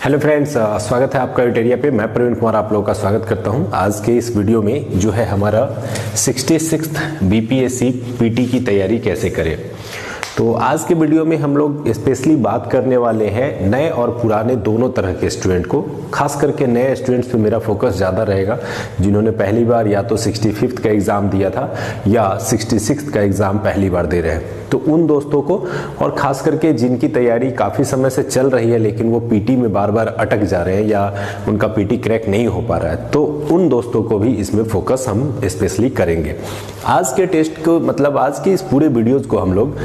Hello friends, स्वागत है आपका यूटेरिया पे। मैं प्रवीण कुमार आप लोगों का स्वागत करता हूं। आज के इस वीडियो में जो है हमारा 66th बीपीएससी पीटी की तैयारी कैसे करें। तो आज के वीडियो में हम लोग स्पेशली बात करने वाले हैं नए और पुराने दोनों तरह के स्टूडेंट को। खास करके नए स्टूडेंट्स पे मेरा फोकस ज़्यादा रहेगा, जिन्होंने पहली बार या तो 65th का एग्ज़ाम दिया था या 66th का एग्ज़ाम पहली बार दे रहे हैं। तो उन दोस्तों को, और ख़ास करके जिनकी तैयारी काफ़ी समय से चल रही है लेकिन वो पीटी में बार बार अटक जा रहे हैं या उनका पीटी क्रैक नहीं हो पा रहा है, तो उन दोस्तों को भी इसमें फोकस हम स्पेशली करेंगे। आज के टेस्ट को, मतलब आज के इस पूरे वीडियोज़ को हम लोग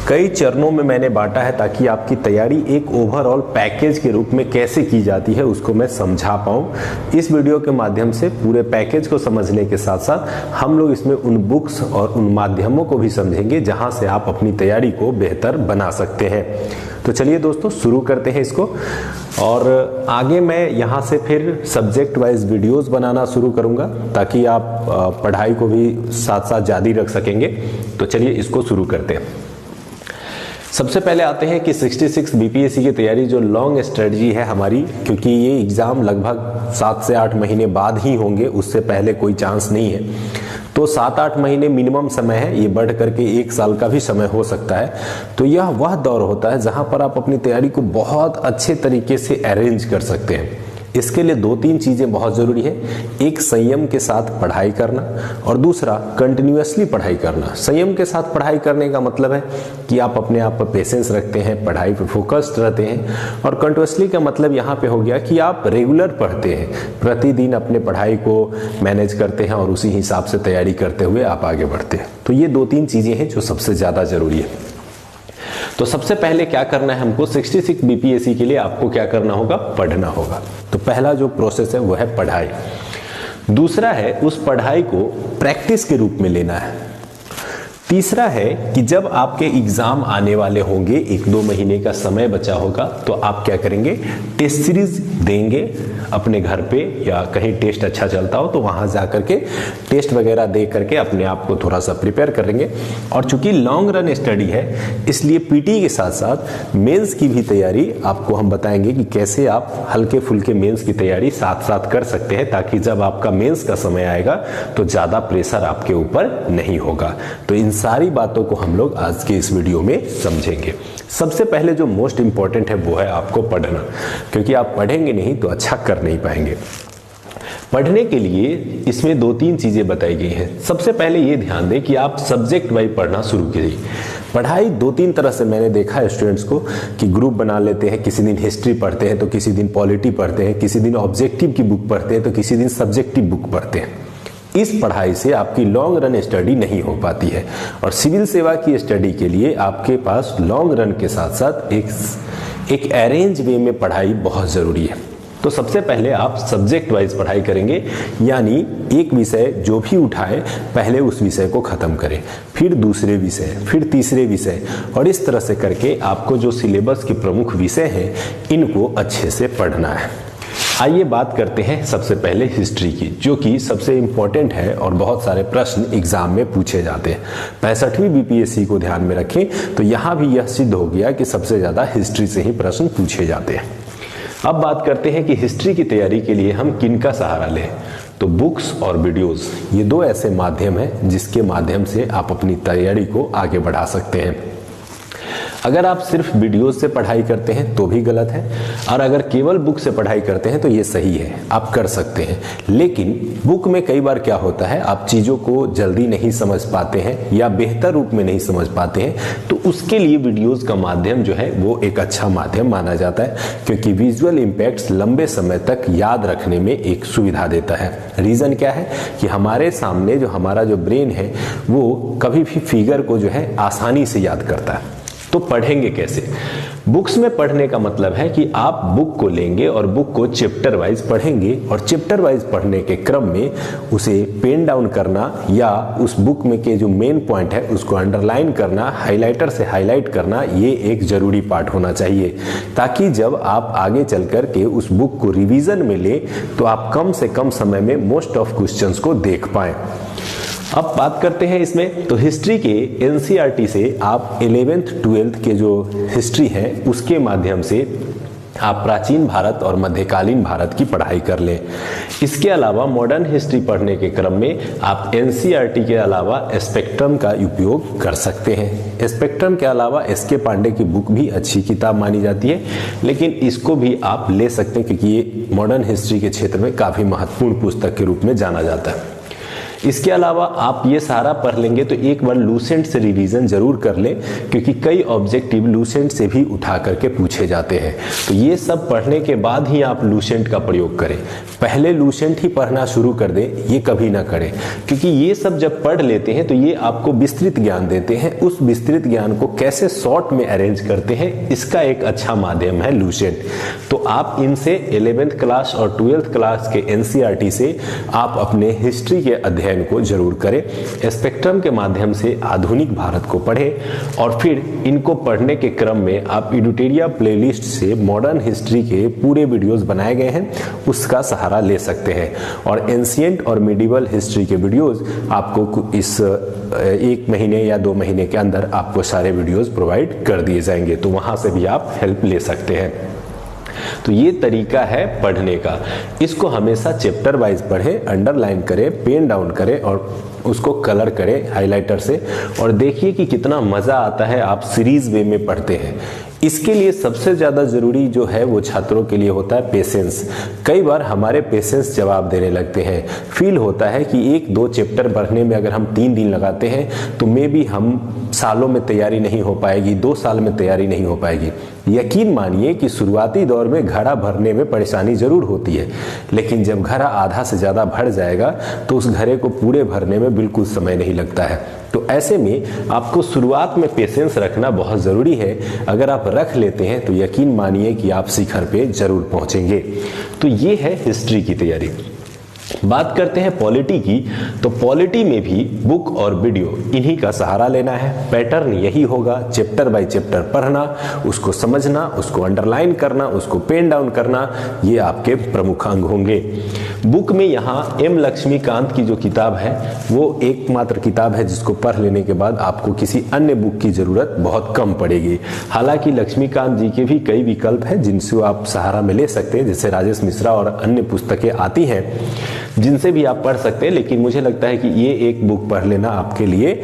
कई चरणों में मैंने बांटा है ताकि आपकी तैयारी एक ओवरऑल पैकेज के रूप में कैसे की जाती है उसको मैं समझा पाऊँ। इस वीडियो के माध्यम से पूरे पैकेज को समझने के साथ साथ हम लोग इसमें उन बुक्स और उन माध्यमों को भी समझेंगे जहां से आप अपनी तैयारी को बेहतर बना सकते हैं। तो चलिए दोस्तों शुरू करते हैं इसको, और आगे मैं यहाँ से फिर सब्जेक्ट वाइज वीडियोस बनाना शुरू करूँगा ताकि आप पढ़ाई को भी साथ साथ जारी रख सकेंगे। तो चलिए इसको शुरू करते हैं। सबसे पहले आते हैं कि 66 बीपीएससी की तैयारी जो लॉन्ग स्ट्रेटजी है हमारी, क्योंकि ये एग्ज़ाम लगभग 7 से 8 महीने बाद ही होंगे, उससे पहले कोई चांस नहीं है। तो 7-8 महीने मिनिमम समय है, ये बढ़ करके 1 साल का भी समय हो सकता है। तो यह वह दौर होता है जहां पर आप अपनी तैयारी को बहुत अच्छे तरीके से अरेंज कर सकते हैं। इसके लिए 2-3 चीज़ें बहुत ज़रूरी है। एक, संयम के साथ पढ़ाई करना, और दूसरा कंटिन्यूअसली पढ़ाई करना। संयम के साथ पढ़ाई करने का मतलब है कि आप अपने आप पर पेशेंस रखते हैं, पढ़ाई पर फोकस्ड रहते हैं, और कंटिन्यूअसली का मतलब यहाँ पे हो गया कि आप रेगुलर पढ़ते हैं, प्रतिदिन अपने पढ़ाई को मैनेज करते हैं और उसी हिसाब से तैयारी करते हुए आप आगे बढ़ते हैं। तो ये 2-3 चीज़ें हैं जो सबसे ज़्यादा ज़रूरी है। तो सबसे पहले क्या करना है हमको, 66 बीपीएससी के लिए आपको क्या करना होगा, पढ़ना होगा। तो पहला जो प्रोसेस है वो है पढ़ाई। दूसरा है उस पढ़ाई को प्रैक्टिस के रूप में लेना है। तीसरा है कि जब आपके एग्जाम आने वाले होंगे, 1-2 महीने का समय बचा होगा, तो आप क्या करेंगे, टेस्ट सीरीज देंगे अपने घर पे, या कहीं टेस्ट अच्छा चलता हो तो वहां जा करके टेस्ट वगैरह दे करके अपने आप को थोड़ा सा प्रिपेयर करेंगे। और चूंकि लॉन्ग रन स्टडी है, इसलिए पीटी के साथ साथ मेंस की भी तैयारी आपको हम बताएंगे कि कैसे आप हल्के फुल्के मेंस की तैयारी साथ साथ कर सकते हैं, ताकि जब आपका मेंस का समय आएगा तो ज्यादा प्रेशर आपके ऊपर नहीं होगा। तो इन सारी बातों को हम लोग आज के इस वीडियो में समझेंगे। सबसे पहले जो मोस्ट इंपॉर्टेंट है वो है आपको पढ़ना, क्योंकि आप पढ़ेंगे नहीं तो अच्छा कर नहीं पाएंगे। पढ़ने के लिए इसमें 2-3 चीजें बताई गई हैं। सबसे पहले ये ध्यान दें कि आप सब्जेक्ट वाइज पढ़ना शुरू कीजिए। पढ़ाई 2-3 तरह से मैंने देखा है स्टूडेंट्स को कि ग्रुप बना लेते हैं, किसी दिन हिस्ट्री पढ़ते हैं तो किसी दिन पॉलिटी पढ़ते हैं, किसी दिन ऑब्जेक्टिव की बुक पढ़ते हैं तो किसी दिन सब्जेक्टिव बुक पढ़ते हैं। इस पढ़ाई से आपकी लॉन्ग रन स्टडी नहीं हो पाती है, और सिविल सेवा की स्टडी के लिए आपके पास लॉन्ग रन के साथ साथ एक अरेंज वे में पढ़ाई बहुत ज़रूरी है। तो सबसे पहले आप सब्जेक्ट वाइज पढ़ाई करेंगे, यानी एक विषय जो भी उठाएं पहले उस विषय को ख़त्म करें, फिर दूसरे विषय, फिर तीसरे विषय, और इस तरह से करके आपको जो सिलेबस के प्रमुख विषय हैं इनको अच्छे से पढ़ना है। आइए बात करते हैं सबसे पहले हिस्ट्री की, जो कि सबसे इंपॉर्टेंट है और बहुत सारे प्रश्न एग्जाम में पूछे जाते हैं। 65वीं बीपीएससी को ध्यान में रखें तो यहाँ भी यह सिद्ध हो गया कि सबसे ज़्यादा हिस्ट्री से ही प्रश्न पूछे जाते हैं। अब बात करते हैं कि हिस्ट्री की तैयारी के लिए हम किन का सहारा लें। तो बुक्स और वीडियोज़, ये 2 ऐसे माध्यम हैं जिसके माध्यम से आप अपनी तैयारी को आगे बढ़ा सकते हैं। अगर आप सिर्फ वीडियोस से पढ़ाई करते हैं तो भी गलत है, और अगर केवल बुक से पढ़ाई करते हैं तो ये सही है, आप कर सकते हैं। लेकिन बुक में कई बार क्या होता है, आप चीज़ों को जल्दी नहीं समझ पाते हैं या बेहतर रूप में नहीं समझ पाते हैं, तो उसके लिए वीडियोस का माध्यम जो है वो एक अच्छा माध्यम माना जाता है, क्योंकि विजुअल इम्पैक्ट्स लंबे समय तक याद रखने में एक सुविधा देता है। रीज़न क्या है कि हमारे सामने जो हमारा जो ब्रेन है वो कभी भी फिगर को जो है आसानी से याद करता है। तो पढ़ेंगे कैसे? बुक्स में पढ़ने का मतलब है कि आप बुक को लेंगे और बुक को चैप्टर वाइज पढ़ेंगे, और चैप्टर वाइज पढ़ने के क्रम में उसे पेन डाउन करना या उस बुक में के जो मेन पॉइंट है उसको अंडरलाइन करना, हाइलाइटर से हाईलाइट करना, ये एक जरूरी पार्ट होना चाहिए, ताकि जब आप आगे चल कर के उस बुक को रिवीजन में लें तो आप कम से कम समय में मोस्ट ऑफ क्वेश्चंस को देख पाएं। अब बात करते हैं इसमें, तो हिस्ट्री के एनसीईआरटी से आप 11th 12th के जो हिस्ट्री है उसके माध्यम से आप प्राचीन भारत और मध्यकालीन भारत की पढ़ाई कर लें। इसके अलावा मॉडर्न हिस्ट्री पढ़ने के क्रम में आप एनसीईआरटी के अलावा स्पेक्ट्रम का उपयोग कर सकते हैं। स्पेक्ट्रम के अलावा एस.के. पांडे की बुक भी अच्छी किताब मानी जाती है, लेकिन इसको भी आप ले सकते हैं क्योंकि ये मॉडर्न हिस्ट्री के क्षेत्र में काफ़ी महत्वपूर्ण पुस्तक के रूप में जाना जाता है। इसके अलावा आप ये सारा पढ़ लेंगे तो एक बार लूसेंट से रिवीजन जरूर कर लें, क्योंकि कई ऑब्जेक्टिव लूसेंट से भी उठा करके पूछे जाते हैं। तो ये सब पढ़ने के बाद ही आप लूसेंट का प्रयोग करें। पहले लूसेंट ही पढ़ना शुरू कर दें, ये कभी ना करें, क्योंकि ये सब जब पढ़ लेते हैं तो ये आपको विस्तृत ज्ञान देते हैं। उस विस्तृत ज्ञान को कैसे शॉर्ट में अरेंज करते हैं, इसका एक अच्छा माध्यम है लूसेंट। तो आप इनसे 11th क्लास और 12th क्लास के एनसीईआरटी से आप अपने हिस्ट्री के अध्ययन को जरूर करें। स्पेक्ट्रम के माध्यम से आधुनिक भारत को पढ़ें और फिर इनको पढ़ने के क्रम में आप एडुटेरिया प्लेलिस्ट से मॉडर्न हिस्ट्री के पूरे वीडियोस बनाए गए हैं, उसका सहारा ले सकते हैं। और एंशिएंट और मिडिवल हिस्ट्री के वीडियोस आपको इस 1 महीने या 2 महीने के अंदर आपको सारे वीडियोस प्रोवाइड कर दिए जाएंगे, तो वहां से भी आप हेल्प ले सकते हैं। तो ये तरीका है पढ़ने का। इसको हमेशा चैप्टर वाइज पढ़ें, अंडरलाइन करें, पेन डाउन करें और उसको कलर करें हाइलाइटर से, और देखिए कि कितना मज़ा आता है आप सीरीज वे में पढ़ते हैं। इसके लिए सबसे ज़्यादा ज़रूरी जो है वो छात्रों के लिए होता है पेशेंस। कई बार हमारे पेशेंस जवाब देने लगते हैं। फील होता है कि 1-2 चैप्टर पढ़ने में अगर हम 3 दिन लगाते हैं तो मे बी हम सालों में तैयारी नहीं हो पाएगी, 2 साल में तैयारी नहीं हो पाएगी। यकीन मानिए कि शुरुआती दौर में घड़ा भरने में परेशानी जरूर होती है, लेकिन जब घड़ा आधा से ज़्यादा भर जाएगा तो उस घड़े को पूरे भरने में बिल्कुल समय नहीं लगता है। तो ऐसे में आपको शुरुआत में पेशेंस रखना बहुत ज़रूरी है। अगर आप रख लेते हैं तो यकीन मानिए कि आप शिखर पे जरूर पहुंचेंगे। तो ये है हिस्ट्री की तैयारी। बात करते हैं पॉलिटी की, तो पॉलिटी में भी बुक और वीडियो इन्हीं का सहारा लेना है। पैटर्न यही होगा, चैप्टर बाय चैप्टर पढ़ना, उसको समझना, उसको अंडरलाइन करना, उसको पेन डाउन करना, ये आपके प्रमुख अंग होंगे। बुक में यहाँ एम लक्ष्मीकांत की जो किताब है वो एकमात्र किताब है जिसको पढ़ लेने के बाद आपको किसी अन्य बुक की ज़रूरत बहुत कम पड़ेगी। हालांकि लक्ष्मीकांत जी के भी कई विकल्प हैं जिनसे आप सहारा में ले सकते हैं, जैसे राजेश मिश्रा और अन्य पुस्तकें आती हैं जिनसे भी आप पढ़ सकते हैं, लेकिन मुझे लगता है कि ये एक बुक पढ़ लेना आपके लिए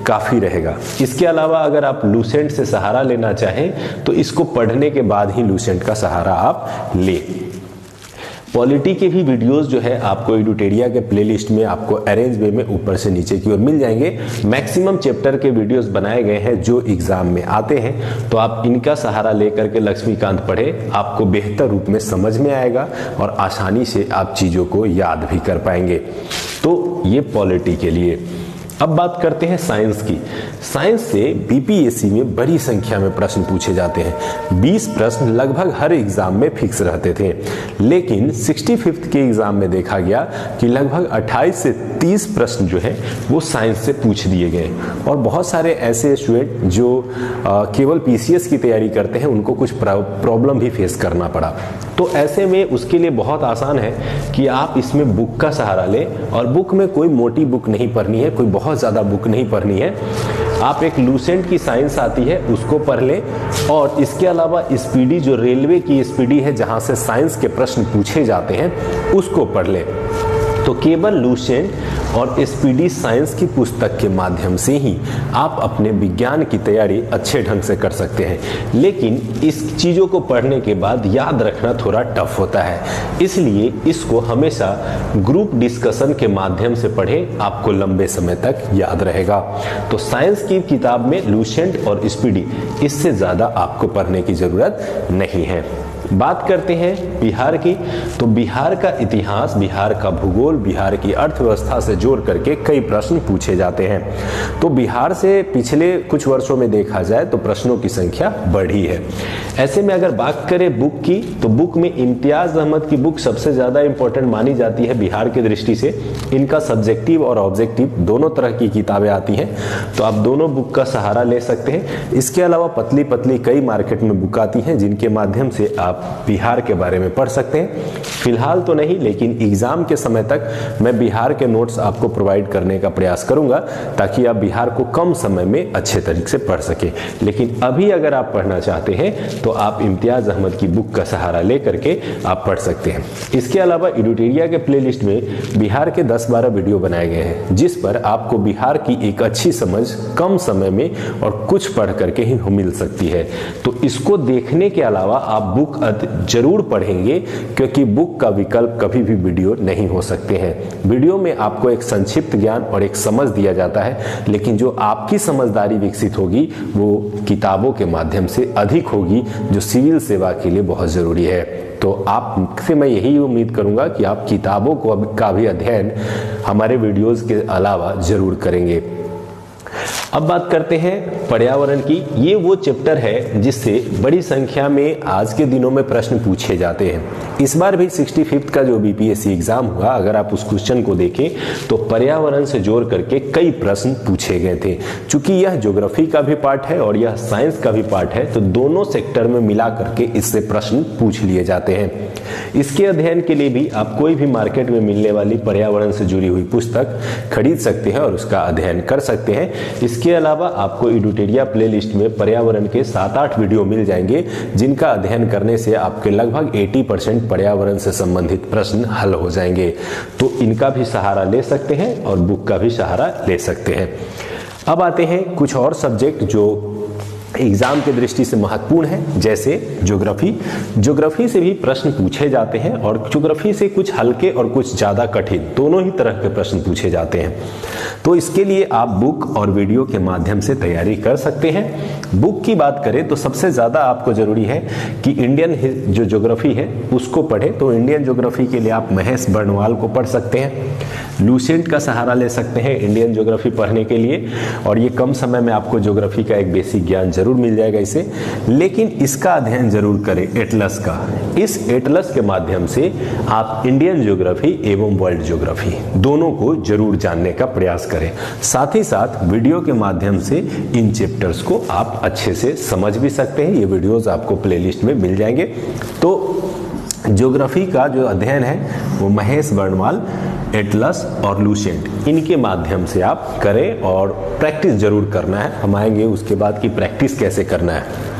काफ़ी रहेगा। इसके अलावा अगर आप लूसेंट से सहारा लेना चाहें तो इसको पढ़ने के बाद ही लूसेंट का सहारा आप लें। पॉलिटी के भी वीडियोस जो है आपको एडुटेरिया के प्लेलिस्ट में आपको अरेंज वे में ऊपर से नीचे की ओर मिल जाएंगे। मैक्सिमम चैप्टर के वीडियोस बनाए गए हैं जो एग्जाम में आते हैं, तो आप इनका सहारा लेकर के लक्ष्मीकांत पढ़े, आपको बेहतर रूप में समझ में आएगा और आसानी से आप चीज़ों को याद भी कर पाएंगे। तो ये पॉलिटी के लिए। अब बात करते हैं साइंस की। साइंस से बीपीएससी में बड़ी संख्या में प्रश्न पूछे जाते हैं। 20 प्रश्न लगभग हर एग्जाम में फिक्स रहते थे, लेकिन 65th के एग्जाम में देखा गया कि लगभग 28 से 30 प्रश्न जो है वो साइंस से पूछ दिए गए। और बहुत सारे ऐसे स्टूडेंट जो केवल पीसीएस की तैयारी करते हैं उनको कुछ प्रॉब्लम भी फेस करना पड़ा। तो ऐसे में उसके लिए बहुत आसान है कि आप इसमें बुक का सहारा लें, और बुक में कोई मोटी बुक नहीं पढ़नी है, कोई बहुत ज़्यादा बुक नहीं पढ़नी है। आप एक लूसेंट की साइंस आती है उसको पढ़ लें, और इसके अलावा स्पीडी जो रेलवे की स्पीडी है जहां से साइंस के प्रश्न पूछे जाते हैं उसको पढ़ लें। तो केवल लूसेंट और स्पीडी साइंस की पुस्तक के माध्यम से ही आप अपने विज्ञान की तैयारी अच्छे ढंग से कर सकते हैं, लेकिन इस चीज़ों को पढ़ने के बाद याद रखना थोड़ा टफ होता है। इसलिए इसको हमेशा ग्रुप डिस्कशन के माध्यम से पढ़ें, आपको लंबे समय तक याद रहेगा। तो साइंस की किताब में लूसेंट और स्पीडी, इससे ज़्यादा आपको पढ़ने की ज़रूरत नहीं है। बात करते हैं बिहार की, तो बिहार का इतिहास, बिहार का भूगोल, बिहार की अर्थव्यवस्था से जोड़ करके कई प्रश्न पूछे जाते हैं। तो बिहार से पिछले कुछ वर्षों में देखा जाए तो प्रश्नों की संख्या बढ़ी है। ऐसे में अगर बात करें बुक की, तो बुक में इम्तियाज अहमद की बुक सबसे ज़्यादा इंपॉर्टेंट मानी जाती है बिहार की दृष्टि से। इनका सब्जेक्टिव और ऑब्जेक्टिव दोनों तरह की किताबें आती हैं, तो आप दोनों बुक का सहारा ले सकते हैं। इसके अलावा पतली पतली कई मार्केट में बुक आती हैं जिनके माध्यम से आप बिहार के बारे में पढ़ सकते हैं। फिलहाल तो नहीं, लेकिन एग्जाम के समय तक मैं बिहार के नोट्स आपको प्रोवाइड करने का प्रयास करूंगा ताकि आप बिहार को कम समय में अच्छे तरीके से पढ़ सके। लेकिन अभी अगर आप पढ़ना चाहते हैं तो आप इम्तियाज अहमद की बुक का सहारा लेकर के आप पढ़ सकते हैं। इसके अलावा एडुटेरिया के प्लेलिस्ट में बिहार के 10-12 वीडियो बनाए गए हैं जिस पर आपको बिहार की एक अच्छी समझ कम समय में और कुछ पढ़ करके ही मिल सकती है। तो इसको देखने के अलावा आप बुक जरूर पढ़ेंगे क्योंकि बुक का विकल्प कभी भी वीडियो नहीं हो सकते हैं। वीडियो में आपको एक संक्षिप्त ज्ञान और एक समझ दिया जाता है, लेकिन जो आपकी समझदारी विकसित होगी वो किताबों के माध्यम से अधिक होगी, जो सिविल सेवा के लिए बहुत जरूरी है। तो आपसे मैं यही उम्मीद करूंगा कि आप किताबों का भी अध्ययन हमारे वीडियोस के अलावा जरूर करेंगे। अब बात करते हैं पर्यावरण की। ये वो चैप्टर है जिससे बड़ी संख्या में आज के दिनों में प्रश्न पूछे जाते हैं। इस बार भी 65th का जो बीपीएससी एग्जाम हुआ, अगर आप उस क्वेश्चन को देखें तो पर्यावरण से जोड़ करके कई प्रश्न पूछे गए थे। चूंकि यह ज्योग्राफी का भी पार्ट है और यह साइंस का भी पार्ट है, तो दोनों सेक्टर में मिला करके इससे प्रश्न पूछ लिए जाते हैं। इसके अध्ययन के लिए भी आप कोई भी मार्केट में मिलने वाली पर्यावरण से जुड़ी हुई पुस्तक खरीद सकते हैं और उसका अध्ययन कर सकते हैं। इसके अलावा आपको एडुटेरिया प्लेलिस्ट में पर्यावरण के 7-8 वीडियो मिल जाएंगे जिनका अध्ययन करने से आपके लगभग 80% पर्यावरण से संबंधित प्रश्न हल हो जाएंगे। तो इनका भी सहारा ले सकते हैं और बुक का भी सहारा ले सकते हैं। अब आते हैं कुछ और सब्जेक्ट जो एग्जाम के दृष्टि से महत्वपूर्ण है, जैसे ज्योग्राफी। ज्योग्राफी से भी प्रश्न पूछे जाते हैं और ज्योग्राफी से कुछ हल्के और कुछ ज़्यादा कठिन दोनों ही तरह के प्रश्न पूछे जाते हैं। तो इसके लिए आप बुक और वीडियो के माध्यम से तैयारी कर सकते हैं। बुक की बात करें तो सबसे ज़्यादा आपको ज़रूरी है कि इंडियन जो ज्योग्राफी है उसको पढ़ें। तो इंडियन ज्योग्राफी के लिए आप महेश बर्णवाल को पढ़ सकते हैं, लूसेंट का सहारा ले सकते हैं इंडियन ज्योग्राफी पढ़ने के लिए, और ये कम समय में आपको ज्योग्राफी का एक बेसिक ज्ञान जरूर मिल जाएगा इसे। लेकिन इसका अध्ययन जरूर करें एटलस का। इस एटलस के माध्यम से आप इंडियन ज्योग्राफी एवं वर्ल्ड ज्योग्राफी दोनों को जरूर जानने का प्रयास करें। साथ ही साथ वीडियो के माध्यम से इन चैप्टर्स को आप अच्छे से समझ भी सकते हैं। ये वीडियोस आपको प्लेलिस्ट में मिल जाएंगे। तो ज्योग्राफी का जो अध्ययन है वो महेश बर्णवाल, एटलस और लूसेंट, इनके माध्यम से आप करें और प्रैक्टिस जरूर करना है। हम आएंगे उसके बाद कि प्रैक्टिस कैसे करना है।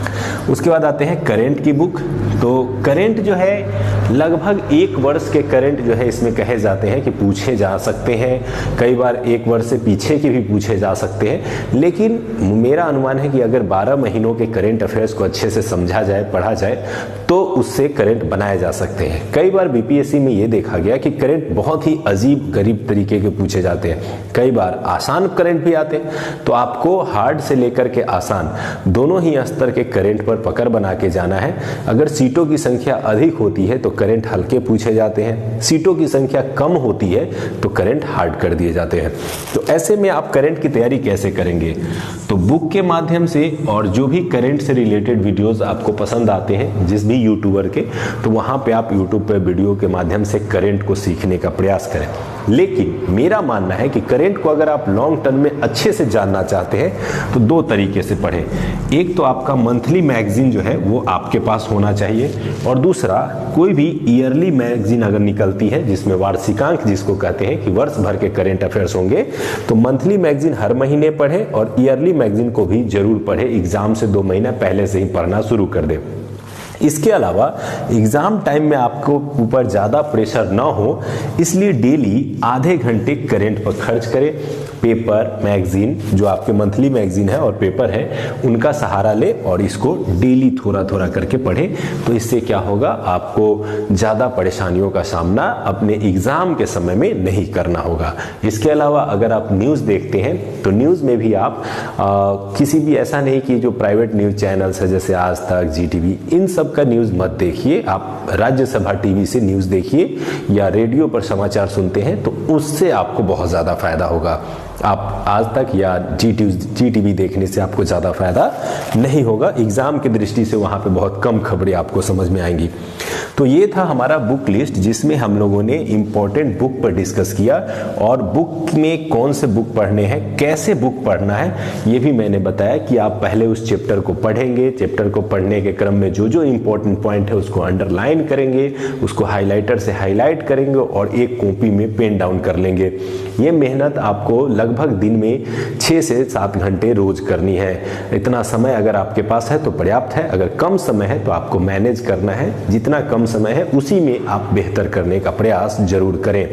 उसके बाद आते हैं करेंट की बुक। तो करेंट जो है लगभग 1 वर्ष के करेंट जो है इसमें कहे जाते हैं कि पूछे जा सकते हैं। कई बार 1 वर्ष से पीछे के भी पूछे जा सकते हैं, लेकिन मेरा अनुमान है कि अगर 12 महीनों के करेंट अफेयर्स को अच्छे से समझा जाए, पढ़ा जाए, तो उससे करेंट बनाए जा सकते हैं। कई बार बीपीएससी में ये देखा गया कि करेंट बहुत ही अजीब गरीब तरीके के पूछे जाते हैं। कई बार आसान करेंट भी आते हैं। तो आपको हार्ड से लेकर के आसान दोनों ही स्तर के करेंट पर पकड़ बना के जाना है। अगर सीटों की संख्या अधिक होती है तो करेंट हल्के पूछे जाते हैं, सीटों की संख्या कम होती है तो करेंट हार्ड कर दिए जाते हैं। तो ऐसे में आप करेंट की तैयारी कैसे करेंगे? तो बुक के माध्यम से, और जो भी करेंट से रिलेटेड वीडियोस आपको पसंद आते हैं जिस भी यूट्यूबर के, तो वहां पे आप यूट्यूब पे वीडियो के माध्यम से करेंट को सीखने का प्रयास करें। लेकिन मेरा मानना है कि करेंट को अगर आप लॉन्ग टर्म में अच्छे से जानना चाहते हैं तो 2 तरीके से पढ़ें। एक तो आपका मंथली मैगजीन जो है वो आपके पास होना चाहिए, और दूसरा कोई भी ईयरली मैगजीन अगर निकलती है जिसमें वार्षिकांक जिसको कहते हैं कि वर्ष भर के करेंट अफेयर्स होंगे, तो मंथली मैगजीन हर महीने पढ़ें और ईयरली मैगजीन को भी जरूर पढ़ें। एग्जाम से 2 महीना पहले से ही पढ़ना शुरू कर दें। इसके अलावा एग्जाम टाइम में आपको ऊपर ज़्यादा प्रेशर ना हो, इसलिए डेली आधे घंटे करेंट पर खर्च करें। पेपर, मैगजीन, जो आपके मंथली मैगजीन है और पेपर है, उनका सहारा ले और इसको डेली थोड़ा थोड़ा करके पढ़ें। तो इससे क्या होगा, आपको ज़्यादा परेशानियों का सामना अपने एग्ज़ाम के समय में नहीं करना होगा। इसके अलावा अगर आप न्यूज़ देखते हैं तो न्यूज़ में भी आप किसी भी ऐसा नहीं कि जो प्राइवेट न्यूज़ चैनल्स है जैसे आज तक, जीटीवी, इन सब का न्यूज़ मत देखिए। आप राज्यसभा टीवी से न्यूज़ देखिए या रेडियो पर समाचार सुनते हैं तो उससे आपको बहुत ज़्यादा फायदा होगा। आप आज तक या GTV देखने से आपको ज़्यादा फायदा नहीं होगा। एग्जाम की दृष्टि से वहाँ पे बहुत कम खबरें आपको समझ में आएंगी। तो ये था हमारा बुक लिस्ट, जिसमें हम लोगों ने इम्पोर्टेंट बुक पर डिस्कस किया और बुक में कौन से बुक पढ़ने हैं, कैसे बुक पढ़ना है, ये भी मैंने बताया कि आप पहले उस चैप्टर को पढ़ेंगे। चैप्टर को पढ़ने के क्रम में जो जो इम्पोर्टेंट पॉइंट है उसको अंडरलाइन करेंगे, उसको हाइलाइटर से हाईलाइट करेंगे और एक कॉपी में पेन डाउन कर लेंगे। ये मेहनत आपको लगभग दिन में 6 से 7 घंटे रोज करनी है। इतना समय अगर आपके पास है तो पर्याप्त है, अगर कम समय है तो आपको मैनेज करना है। जितना कम समय है उसी में आप बेहतर करने का प्रयास जरूर करें।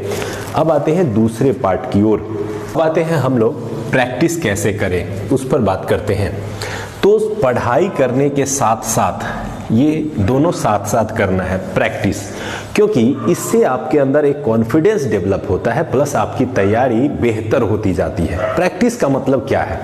अब आते हैं दूसरे पार्ट की ओर। अब आते हैं हम लोग प्रैक्टिस कैसे करें, उस पर बात करते हैं। तो पढ़ाई करने के साथ साथ ये दोनों साथ साथ करना है प्रैक्टिस, क्योंकि इससे आपके अंदर एक कॉन्फिडेंस डेवलप होता है, प्लस आपकी तैयारी बेहतर होती जाती है। प्रैक्टिस का मतलब क्या है?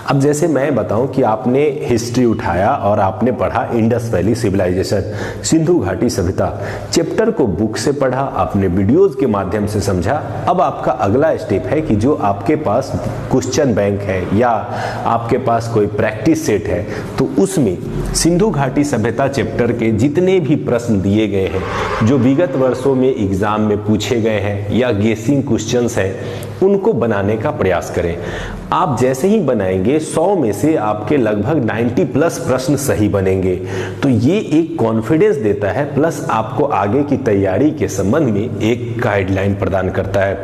अब जैसे मैं बताऊं कि आपने हिस्ट्री उठाया और आपने पढ़ा इंडस वैली सिविलाइजेशन, सिंधु घाटी सभ्यता, चैप्टर को बुक से पढ़ा, आपने वीडियोस के माध्यम से समझा। अब आपका अगला स्टेप है कि जो आपके पास क्वेश्चन बैंक है या आपके पास कोई प्रैक्टिस सेट है, तो उसमें सिंधु घाटी सभ्यता चैप्टर के जितने भी प्रश्न दिए गए हैं जो विगत वर्षों में एग्जाम में पूछे गए हैं या गेसिंग क्वेश्चंस हैं, उनको बनाने का प्रयास करें। आप जैसे ही बनाएंगे 100 में से आपके लगभग 90 प्लस प्रश्न सही बनेंगे। तो ये एक कॉन्फिडेंस देता है, प्लस आपको आगे की तैयारी के संबंध में एक गाइडलाइन प्रदान करता है।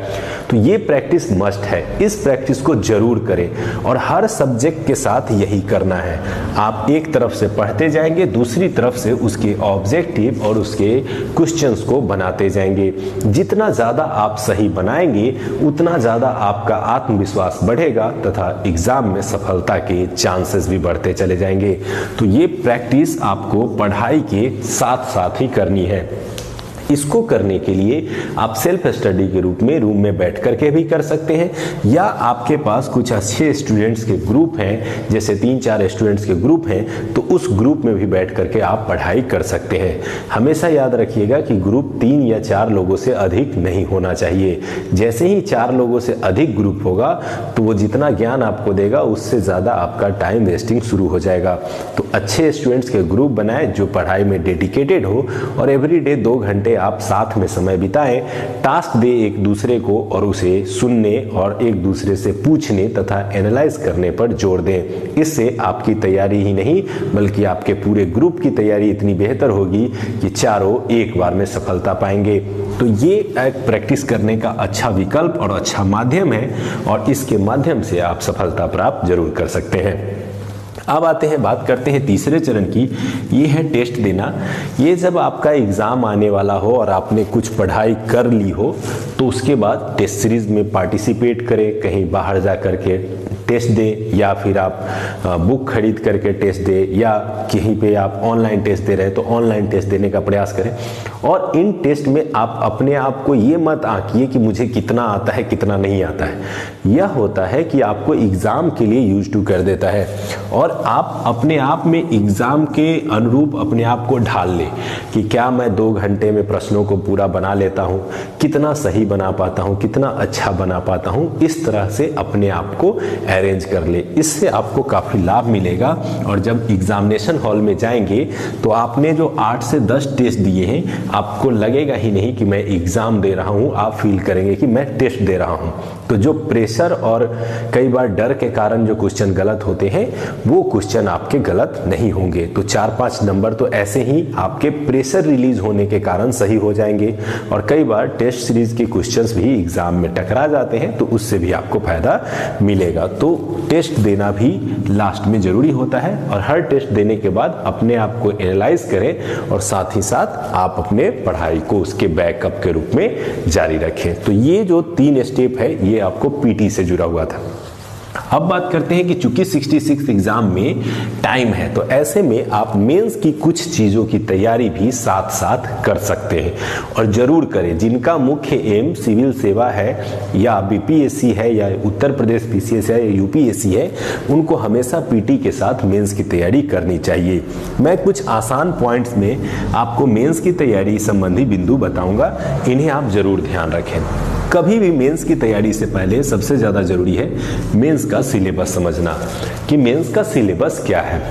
तो ये प्रैक्टिस मस्ट है, इस प्रैक्टिस को जरूर करें और हर सब्जेक्ट के साथ यही करना है। आप एक तरफ से पढ़ते जाएंगे, दूसरी तरफ से उसके ऑब्जेक्टिव और उसके क्वेश्चंस को बनाते जाएंगे। जितना ज़्यादा आप सही बनाएंगे उतना ज़्यादा आपका आत्मविश्वास बढ़ेगा तथा एग्जाम में सफलता के चांसेस भी बढ़ते चले जाएंगे। तो ये प्रैक्टिस आपको पढ़ाई के साथ साथ ही करनी है। इसको करने के लिए आप सेल्फ स्टडी के रूप में रूम में बैठ करके भी कर सकते हैं, या आपके पास कुछ अच्छे स्टूडेंट्स के ग्रुप हैं, जैसे 3-4 स्टूडेंट्स के ग्रुप हैं, तो उस ग्रुप में भी बैठ करके आप पढ़ाई कर सकते हैं। हमेशा याद रखिएगा कि ग्रुप 3 या 4 लोगों से अधिक नहीं होना चाहिए। जैसे ही 4 लोगों से अधिक ग्रुप होगा तो वो जितना ज्ञान आपको देगा उससे ज़्यादा आपका टाइम वेस्टिंग शुरू हो जाएगा। तो अच्छे स्टूडेंट्स के ग्रुप बनाएं जो पढ़ाई में डेडिकेटेड हो और एवरीडे 2 घंटे आप साथ में समय बिताएं। टास्क दे एक दूसरे को और उसे सुनने और एक दूसरे से पूछने तथा एनालाइज करने पर जोर दें। इससे आपकी तैयारी ही नहीं बल्कि आपके पूरे ग्रुप की तैयारी इतनी बेहतर होगी कि चारों एक बार में सफलता पाएंगे। तो ये एक प्रैक्टिस करने का अच्छा विकल्प और अच्छा माध्यम है और इसके माध्यम से आप सफलता प्राप्त जरूर कर सकते हैं। अब आते हैं, बात करते हैं तीसरे चरण की। ये है टेस्ट देना। ये जब आपका एग्ज़ाम आने वाला हो और आपने कुछ पढ़ाई कर ली हो तो उसके बाद टेस्ट सीरीज में पार्टिसिपेट करें, कहीं बाहर जा कर के टेस्ट दें, या फिर आप बुक खरीद करके टेस्ट दें, या कहीं पे आप ऑनलाइन टेस्ट दे रहे हैं तो ऑनलाइन टेस्ट देने का प्रयास करें। और इन टेस्ट में आप अपने आप को ये मत आंकिए कि मुझे कितना आता है कितना नहीं आता है। यह होता है कि आपको एग्ज़ाम के लिए यूज टू कर देता है और आप अपने आप में एग्ज़ाम के अनुरूप अपने आप को ढाल लें कि क्या मैं 2 घंटे में प्रश्नों को पूरा बना लेता हूँ, कितना सही बना पाता हूँ, कितना अच्छा बना पाता हूँ। इस तरह से अपने आप को अरेंज कर ले। इससे आपको काफ़ी लाभ मिलेगा और जब एग्जामिनेशन हॉल में जाएंगे तो आपने जो 8 से 10 टेस्ट दिए हैं आपको लगेगा ही नहीं कि मैं एग्ज़ाम दे रहा हूँ, आप फील करेंगे कि मैं टेस्ट दे रहा हूँ। तो जो प्रेशर और कई बार डर के कारण जो क्वेश्चन गलत होते हैं वो क्वेश्चन आपके गलत नहीं होंगे। तो 4-5 नंबर तो ऐसे ही आपके प्रेशर रिलीज होने के कारण सही हो जाएंगे। और कई बार टेस्ट सीरीज के क्वेश्चंस भी एग्जाम में टकरा जाते हैं तो उससे भी आपको फायदा मिलेगा। तो टेस्ट देना भी लास्ट में जरूरी होता है और हर टेस्ट देने के बाद अपने आप को एनालाइज करें और साथ ही साथ आप अपने पढ़ाई को उसके बैकअप के रूप में जारी रखें। तो ये जो 3 स्टेप है ये आपको पीटी से जुड़ा हुआ था। अब बात करते हैं कि चूंकि 66 एग्जाम में टाइम है तो ऐसे में आप मेंस की कुछ चीज़ों की तैयारी भी साथ साथ कर सकते हैं और जरूर करें। जिनका मुख्य एम सिविल सेवा है या बीपीएससी है या उत्तर प्रदेश पीसीएस है या यूपीएससी है, उनको हमेशा पीटी के साथ मेंस की तैयारी करनी चाहिए। मैं कुछ आसान पॉइंट्स में आपको मेंस की तैयारी संबंधी बिंदु बताऊंगा, इन्हें आप जरूर ध्यान रखें। कभी भी मेंस की तैयारी से पहले सबसे ज़्यादा जरूरी है मेंस का सिलेबस समझना कि मेंस का सिलेबस क्या है,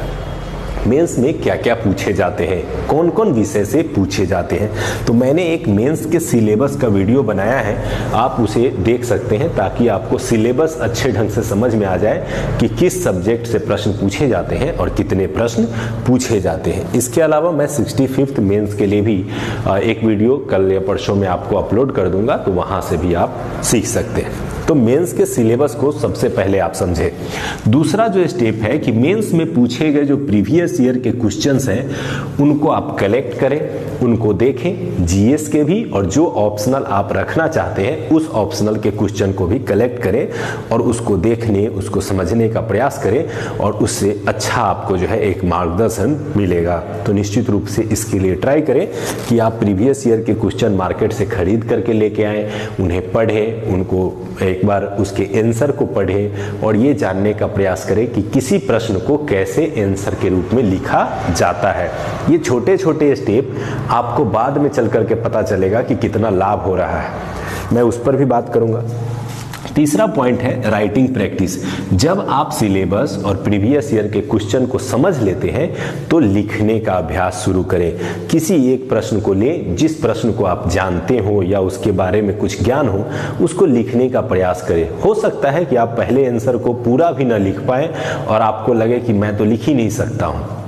मेंस में क्या क्या पूछे जाते हैं, कौन कौन विषय से पूछे जाते हैं। तो मैंने एक मेंस के सिलेबस का वीडियो बनाया है, आप उसे देख सकते हैं ताकि आपको सिलेबस अच्छे ढंग से समझ में आ जाए कि किस सब्जेक्ट से प्रश्न पूछे जाते हैं और कितने प्रश्न पूछे जाते हैं। इसके अलावा मैं 65th मेंस के लिए भी एक वीडियो कल या परसों में आपको अपलोड कर दूंगा, तो वहां से भी आप सीख सकते हैं। तो मेंस के सिलेबस को सबसे पहले आप समझें। दूसरा जो स्टेप है कि मेंस में पूछे गए जो प्रीवियस ईयर के क्वेश्चंस हैं उनको आप कलेक्ट करें, उनको देखें, जीएस के भी और जो ऑप्शनल आप रखना चाहते हैं उस ऑप्शनल के क्वेश्चन को भी कलेक्ट करें और उसको देखने, उसको समझने का प्रयास करें और उससे अच्छा आपको जो है एक मार्गदर्शन मिलेगा। तो निश्चित रूप से इसके लिए ट्राई करें कि आप प्रीवियस ईयर के क्वेश्चन मार्केट से खरीद करके लेके आएँ, उन्हें पढ़ें, उनको एक बार उसके आंसर को पढ़ें और ये जानने का प्रयास करें कि किसी प्रश्न को कैसे आंसर के रूप में लिखा जाता है। ये छोटे छोटे स्टेप आपको बाद में चल करके पता चलेगा कि कितना लाभ हो रहा है, मैं उस पर भी बात करूंगा। तीसरा पॉइंट है राइटिंग प्रैक्टिस। जब आप सिलेबस और प्रीवियस ईयर के क्वेश्चन को समझ लेते हैं तो लिखने का अभ्यास शुरू करें। किसी एक प्रश्न को लें, जिस प्रश्न को आप जानते हो या उसके बारे में कुछ ज्ञान हो, उसको लिखने का प्रयास करें। हो सकता है कि आप पहले आंसर को पूरा भी ना लिख पाएं और आपको लगे कि मैं तो लिख ही नहीं सकता हूं।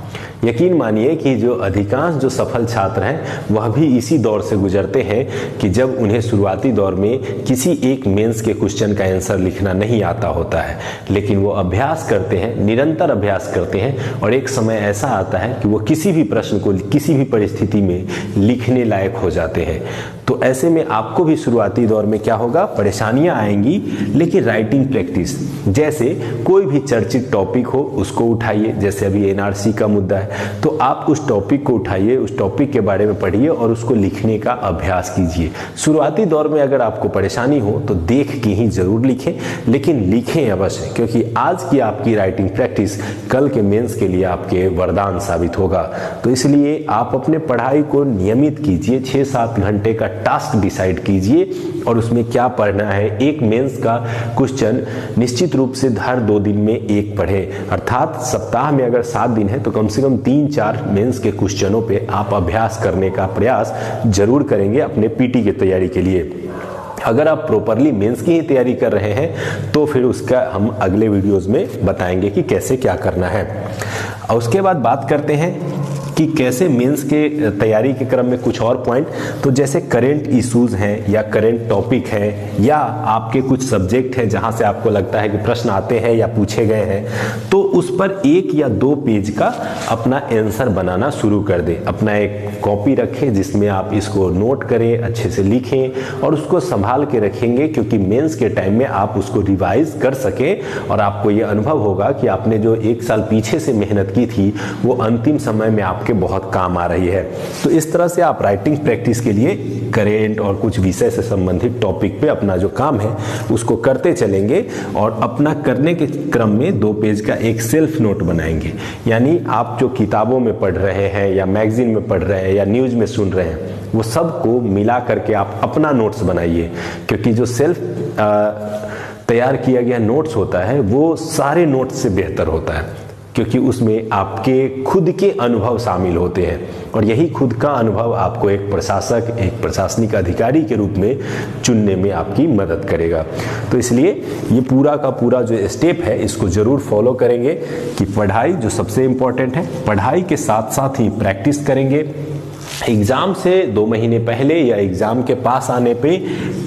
यकीन मानिए कि जो अधिकांश जो सफल छात्र हैं वह भी इसी दौर से गुजरते हैं कि जब उन्हें शुरुआती दौर में किसी एक मेंस के क्वेश्चन का आंसर लिखना नहीं आता होता है, लेकिन वो अभ्यास करते हैं, निरंतर अभ्यास करते हैं और एक समय ऐसा आता है कि वो किसी भी प्रश्न को किसी भी परिस्थिति में लिखने लायक हो जाते हैं। तो ऐसे में आपको भी शुरुआती दौर में क्या होगा, परेशानियां आएंगी, लेकिन राइटिंग प्रैक्टिस, जैसे कोई भी चर्चित टॉपिक हो उसको उठाइए, जैसे अभी एनआरसी का मुद्दा है तो आप उस टॉपिक को उठाइए, उस टॉपिक के बारे में पढ़िए और उसको लिखने का अभ्यास कीजिए। शुरुआती दौर में अगर आपको परेशानी हो तो देख के ही जरूर लिखें, लेकिन लिखें अवश्य, क्योंकि आज की आपकी राइटिंग प्रैक्टिस कल के मेंस के लिए आपके वरदान साबित होगा। तो इसलिए आप अपने पढ़ाई को नियमित कीजिए, 6-7 घंटे का टास्क डिसाइड कीजिए और उसमें क्या पढ़ना है। एक मेंस का क्वेश्चन निश्चित रूप से हर 2 दिन में एक पढ़ें, अर्थात सप्ताह में अगर 7 दिन है तो कम से कम 3-4 मेंस के क्वेश्चनों पे आप अभ्यास करने का प्रयास जरूर करेंगे अपने पीटी की तैयारी के लिए। अगर आप प्रॉपरली मेंस की ही तैयारी कर रहे हैं तो फिर उसका हम अगले वीडियोस में बताएंगे कि कैसे क्या करना है। और उसके बाद बात करते हैं कि कैसे मेंस के तैयारी के क्रम में कुछ और पॉइंट, तो जैसे करंट इश्यूज हैं या करंट टॉपिक हैं या आपके कुछ सब्जेक्ट हैं जहां से आपको लगता है कि प्रश्न आते हैं या पूछे गए हैं, तो उस पर 1 या 2 पेज का अपना आंसर बनाना शुरू कर दें। अपना एक कॉपी रखें जिसमें आप इसको नोट करें, अच्छे से लिखें और उसको संभाल के रखेंगे, क्योंकि मेंस के टाइम में आप उसको रिवाइज कर सकें और आपको ये अनुभव होगा कि आपने जो 1 साल पीछे से मेहनत की थी वो अंतिम समय में आप के बहुत काम आ रही है। तो इस तरह से आप राइटिंग प्रैक्टिस के लिए करेंट और कुछ विषय से संबंधित टॉपिक पे अपना जो काम है उसको करते चलेंगे और अपना करने के क्रम में 2 पेज का एक सेल्फ नोट बनाएंगे। यानी आप जो किताबों में पढ़ रहे हैं या मैगजीन में पढ़ रहे हैं या न्यूज में सुन रहे हैं वो सब को मिला करके आप अपना नोट्स बनाइए, क्योंकि जो सेल्फ तैयार किया गया नोट्स होता है वो सारे नोट्स से बेहतर होता है, क्योंकि उसमें आपके खुद के अनुभव शामिल होते हैं और यही खुद का अनुभव आपको एक प्रशासक, एक प्रशासनिक अधिकारी के रूप में चुनने में आपकी मदद करेगा। तो इसलिए ये पूरा का पूरा जो स्टेप है इसको जरूर फॉलो करेंगे कि पढ़ाई जो सबसे इम्पोर्टेंट है, पढ़ाई के साथ साथ ही प्रैक्टिस करेंगे। एग्जाम से 2 महीने पहले या एग्जाम के पास आने पे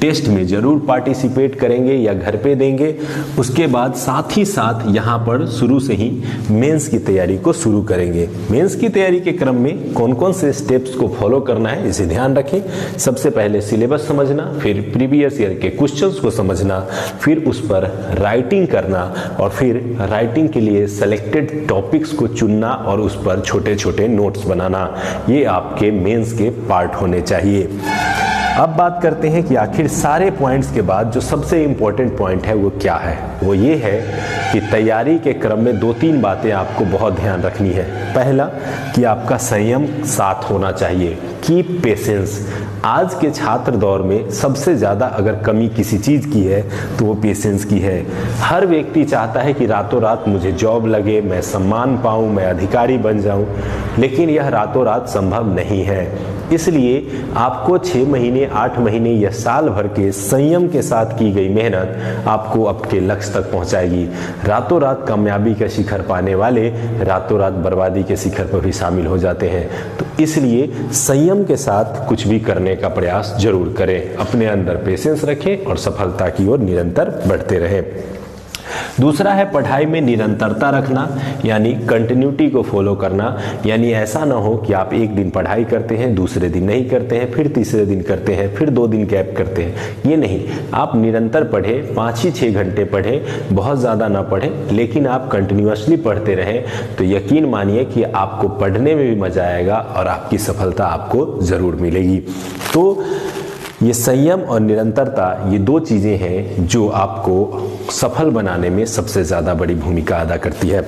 टेस्ट में जरूर पार्टिसिपेट करेंगे या घर पे देंगे। उसके बाद साथ ही साथ यहाँ पर शुरू से ही मेंस की तैयारी को शुरू करेंगे। मेंस की तैयारी के क्रम में कौन कौन से स्टेप्स को फॉलो करना है इसे ध्यान रखें। सबसे पहले सिलेबस समझना, फिर प्रीवियस ईयर के क्वेश्चंस को समझना, फिर उस पर राइटिंग करना और फिर राइटिंग के लिए सेलेक्टेड टॉपिक्स को चुनना और उस पर छोटे छोटे नोट्स बनाना। ये आपके मेंस के पार्ट होने चाहिए। अब बात करते हैं कि आखिर सारे पॉइंट्स के बाद जो सबसे इंपॉर्टेंट पॉइंट है वो क्या है। वो ये है कि तैयारी के क्रम में 2-3 बातें आपको बहुत ध्यान रखनी है। पहला कि आपका संयम साथ होना चाहिए, कीप पेशेंस। आज के छात्र दौर में सबसे ज़्यादा अगर कमी किसी चीज़ की है तो वो पेशेंस की है। हर व्यक्ति चाहता है कि रातों रात मुझे जॉब लगे, मैं सम्मान पाऊँ, मैं अधिकारी बन जाऊँ, लेकिन यह रातों रात संभव नहीं है। इसलिए आपको 6 महीने, 8 महीने या साल भर के संयम के साथ की गई मेहनत आपको आपके लक्ष्य तक पहुंचाएगी। रातों रात कामयाबी का शिखर पाने वाले रातों रात बर्बादी के शिखर पर भी शामिल हो जाते हैं। तो इसलिए संयम के साथ कुछ भी करने का प्रयास जरूर करें, अपने अंदर पेशेंस रखें और सफलता की ओर निरंतर बढ़ते रहें। दूसरा है पढ़ाई में निरंतरता रखना, यानी कंटिन्यूटी को फॉलो करना। यानी ऐसा ना हो कि आप एक दिन पढ़ाई करते हैं, दूसरे दिन नहीं करते हैं, फिर तीसरे दिन करते हैं, फिर 2 दिन गैप करते हैं। ये नहीं, आप निरंतर पढ़ें, 5 ही 6 घंटे पढ़ें, बहुत ज़्यादा ना पढ़ें, लेकिन आप कंटिन्यूअसली पढ़ते रहें तो यकीन मानिए कि आपको पढ़ने में भी मज़ा आएगा और आपकी सफलता आपको ज़रूर मिलेगी। तो ये संयम और निरंतरता, ये 2 चीज़ें हैं जो आपको सफल बनाने में सबसे ज़्यादा बड़ी भूमिका अदा करती है।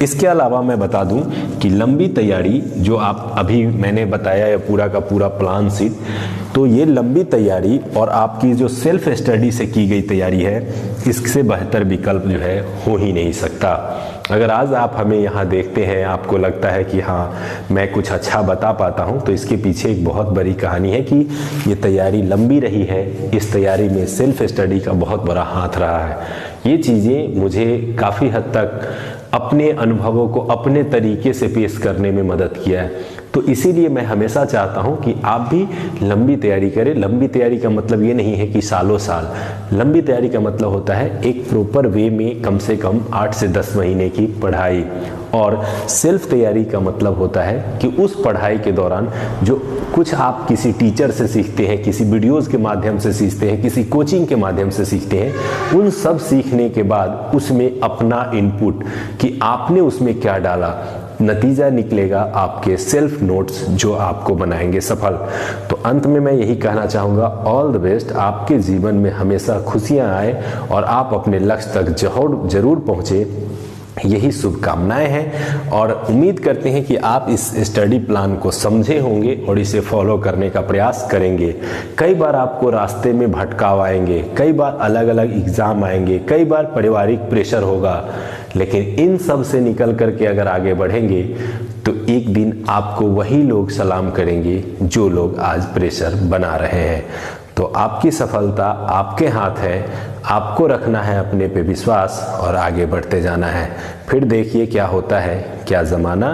इसके अलावा मैं बता दूं कि लंबी तैयारी जो आप अभी मैंने बताया है, पूरा का पूरा प्लान शीट, तो ये लंबी तैयारी और आपकी जो सेल्फ स्टडी से की गई तैयारी है, इससे बेहतर विकल्प जो है हो ही नहीं सकता। अगर आज आप हमें यहाँ देखते हैं, आपको लगता है कि हाँ मैं कुछ अच्छा बता पाता हूँ, तो इसके पीछे एक बहुत बड़ी कहानी है कि ये तैयारी लंबी रही है। इस तैयारी में सेल्फ स्टडी का बहुत बड़ा हाथ रहा है। ये चीज़ें मुझे काफ़ी हद तक अपने अनुभवों को अपने तरीके से पेश करने में मदद किया है। तो इसीलिए मैं हमेशा चाहता हूं कि आप भी लंबी तैयारी करें। लंबी तैयारी का मतलब ये नहीं है कि सालों साल, लंबी तैयारी का मतलब होता है एक प्रॉपर वे में कम से कम 8 से 10 महीने की पढ़ाई। और सेल्फ तैयारी का मतलब होता है कि उस पढ़ाई के दौरान जो कुछ आप किसी टीचर से सीखते हैं, किसी वीडियोज़ के माध्यम से सीखते हैं, किसी कोचिंग के माध्यम से सीखते हैं, उन सब सीखने के बाद उसमें अपना इनपुट कि आपने उसमें क्या डाला, नतीजा निकलेगा आपके सेल्फ नोट्स जो आपको बनाएंगे सफल। तो अंत में मैं यही कहना चाहूँगा, ऑल द बेस्ट। आपके जीवन में हमेशा खुशियाँ आए और आप अपने लक्ष्य तक जरूर पहुँचे, यही शुभकामनाएं हैं। और उम्मीद करते हैं कि आप इस स्टडी प्लान को समझे होंगे और इसे फॉलो करने का प्रयास करेंगे। कई बार आपको रास्ते में भटकाव आएंगे, कई बार अलग अलग एग्ज़ाम आएंगे, कई बार पारिवारिक प्रेशर होगा, लेकिन इन सब से निकल करके अगर आगे बढ़ेंगे तो एक दिन आपको वही लोग सलाम करेंगे जो लोग आज प्रेशर बना रहे हैं। तो आपकी सफलता आपके हाथ है, आपको रखना है अपने पे विश्वास और आगे बढ़ते जाना है। फिर देखिए क्या होता है, क्या ज़माना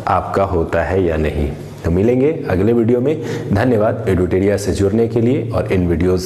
आपका होता है या नहीं। तो मिलेंगे अगले वीडियो में। धन्यवाद एडुटेरिया से जुड़ने के लिए और इन वीडियोज़